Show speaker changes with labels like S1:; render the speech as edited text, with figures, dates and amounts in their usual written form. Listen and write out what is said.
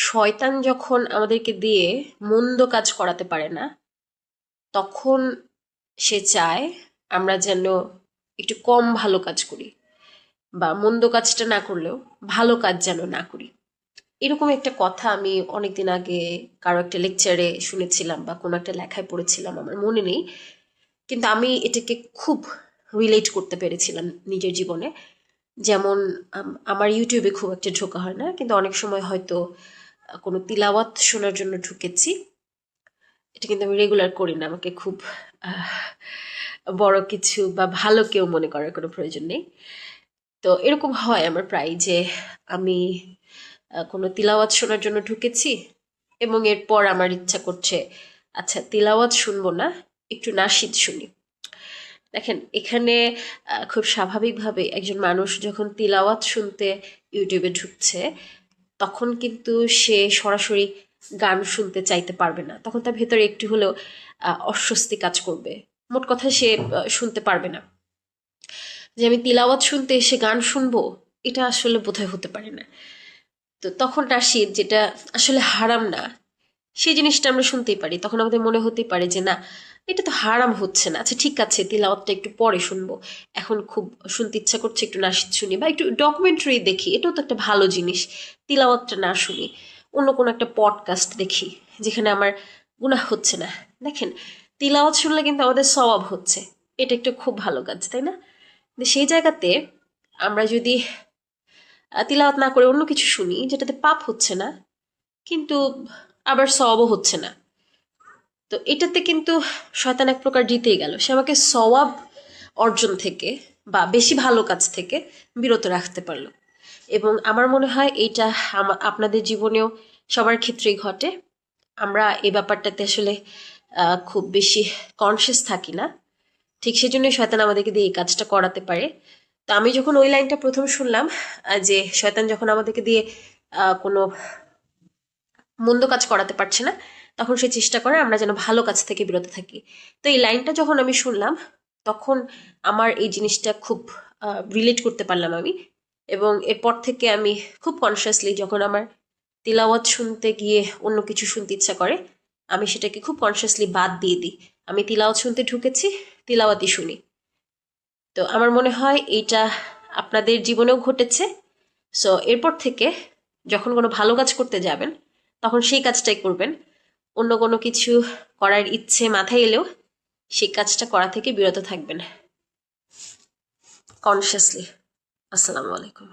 S1: শয়তান যখন আমাদেরকে দিয়ে মন্দ কাজ করাতে পারে না, তখন সে চায় আমরা যেন একটু কম ভালো কাজ করি, বা মন্দ কাজটা না করলেও ভালো কাজ যেন না করি। এরকম একটা কথা আমি অনেকদিন আগে কারো একটা লেকচারে শুনেছিলাম বা কোনো একটা লেখায় পড়েছিলাম, আমার মনে নেই, কিন্তু আমি এটাকে খুব রিলেট করতে পেরেছিলাম নিজের জীবনে। যেমন আমার ইউটিউবে খুব একটা ঢোকা হয় না, কিন্তু অনেক সময় হয়তো কোনো তিলাওয়াত শোনার জন্য ঢুকেছি। এটা কিন্তু আমি রেগুলার করি না, আমাকে খুব আহ, বড় কিছু বা ভালো কেউ মনে করার কোনো প্রয়োজন নেই। তো এরকম হয় আমার প্রায় যে আমি কোনো তিলাওয়াত শোনার জন্য ঢুকেছি, এবং এরপর আমার ইচ্ছা করছে আচ্ছা তিলাওয়াত শুনবো না, একটু নাশিদ শুনি। দেখেন এখানে খুব স্বাভাবিকভাবে একজন মানুষ যখন তিলাওয়াত শুনতে ইউটিউবে ঢুকছে, তখন কিন্তু সে সরাসরি গান শুনতে চাইতে পারবে না, তখন তার ভেতরে একটু হলেও অস্বস্তি কাজ করবে। মোট কথা সে শুনতে পারবে না। যে আমি তিলাওয়াত শুনতে এসে গান শুনবো, এটা আসলে বোধহয় হতে পারে না। তো তখন নাশিদ, যেটা আসলে হারাম না, সেই জিনিসটা আমরা শুনতেই পারি। তখন আমাদের মনে হতেই পারে যে না, এটা তো হারাম হচ্ছে না, আচ্ছা ঠিক আছে তিলাওয়াতটা একটু পরে শুনবো, এখন খুব শুনতে ইচ্ছা করছে, একটু নাশিদ শুনি বা একটু ডকুমেন্টারি দেখি, এটাও তো একটা ভালো জিনিস। তিলাওয়াতটা না শুনি, অন্য কোনো একটা পডকাস্ট দেখি যেখানে আমার গুনাহ হচ্ছে না। দেখেন, তিলাওয়াত শুনলে কিন্তু আমাদের সওয়াব হচ্ছে, এটা একটা খুব ভালো কাজ, তাই না? কিন্তু সেই জায়গাতে আমরা যদি তিলাওয়াত না করে অন্য কিছু শুনি যেটাতে পাপ হচ্ছে না, কিন্তু আবার সওয়াবও হচ্ছে না, তো এটাতে কিন্তু শয়তান এক প্রকার জিতেই গেল। সে আমাকে সওয়াব অর্জন থেকে বা বেশি ভালো কাজ থেকে বিরত রাখতে পারলো। এবং আমার মনে হয় এইটা আপনাদের জীবনেও সবার ক্ষেত্রেই ঘটে। আমরা এই ব্যাপারটাতে আসলে খুব বেশি কনসিয়াস থাকি না, ঠিক সেজন্যই শয়তান আমাদেরকে দিয়ে এই কাজটা করাতে পারে। তো আমি যখন ওই লাইনটা প্রথম শুনলাম, যে শয়তান যখন আমাদেরকে দিয়ে কোনো মন্দ কাজ করাতে পারছে না, তখন সে চেষ্টা করে আমরা যেন ভালো কাজ থেকে বিরত থাকি। তো এই লাইনটা যখন আমি শুনলাম, তখন আমার এই জিনিসটা খুব রিলেট করতে পারলাম আমি। এবং এরপর থেকে আমি খুব কনসিয়াসলি যখন আমার তিলাওয়াত শুনতে গিয়ে অন্য কিছু শুনতে ইচ্ছা করে, আমি সেটাকে খুব কনসিয়াসলি বাদ দিয়ে দিই। আমি তিলাওয়াত শুনতে ঢুকেছি, তিলাওয়াতই শুনি। তো আমার মনে হয় এইটা আপনাদের জীবনেও ঘটেছে। সো এরপর থেকে যখন কোনো ভালো কাজ করতে যাবেন, তখন সেই কাজটাই করবেন। অন্য কোনো কিছু করার ইচ্ছে মাথায় এলেও সেই কাজটা করা থেকে বিরত থাকবেন কনসিয়াসলি। আসসালামু আলাইকুম।